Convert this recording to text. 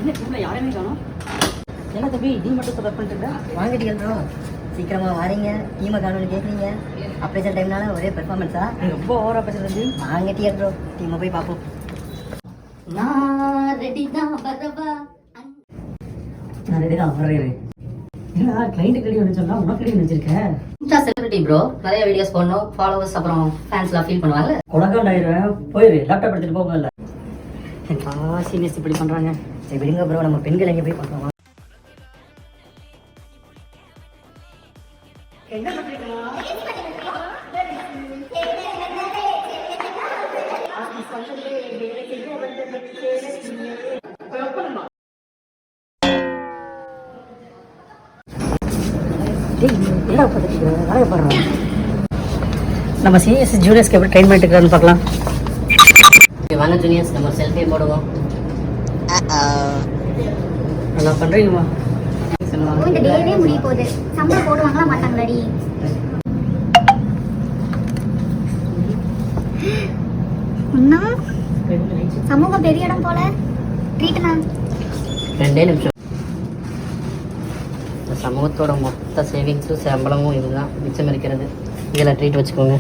என்ன யாரையுமே காணோம். என்ன தம்பி நீ மட்டும் சப்போர்ட் பண்ணிட்டு வாங்கிட்டீங்க ப்ரோ. சீக்கிரமா வாரீங்க, டீமை காணொலி கேட்குறீங்க. ஆப்ரேஷன் டைம்னால ஒரே பெர்ஃபார்மன்ஸா ரொம்ப ஓவரா பேசுறது. வாங்கிட்டீங்க ப்ரோ, டீமை போய் பார்ப்போம். நான் ரெடி தான் வரவா. நான் ரெடி தான் வரவேன். என்ன கிளைண்ட் ரெடி வந்து சொன்னா உனக்கு ரெடி வச்சிருக்கேன். இன்ஸ்டா செலிபிரிட்டி ப்ரோ, நிறைய வீடியோஸ் பண்ணனும், ஃபாலோவர்ஸ் அப்புறம் ஃபேன்ஸ்லாம் ஃபீல் பண்ணுவாங்க. உலகம் ஆயிடுவேன். போயிரு, லேப்டாப் எடுத்துட்டு போக இல்ல. சீனியர்ஸ் இப்படி பண்றாங்க. சரி விடுங்க ப்ரோ, நம்ம பெண்கள் எங்க போய் பார்க்கலாம். என்ன பண்றீங்க? நம்ம சீனியர்ஸ் ஜூனியர்ஸ்க்கு எப்படி ட்ரெயின் பண்ணிட்டு இருக்கான்னு பார்க்கலாம். வாங்க ஜூனியர்ஸ், நம்ம செல்ஃபி போடுவோம். நல்லா பண்றீங்கம்மா. இந்த டேவே முடிய போகுது. சம்பளம் போடுவாங்களா மாட்டாங்களாடி? இன்னும் சமூகம் பெரிய இடம் போல. ட்ரீட்னா 2 நிமிஷம். சமூகத்தோட மொத்த சேவிங்ஸும் சம்பளமும் இதுதான் மிச்சம் இருக்கிறது. இதில் ட்ரீட் வச்சுக்கோங்க.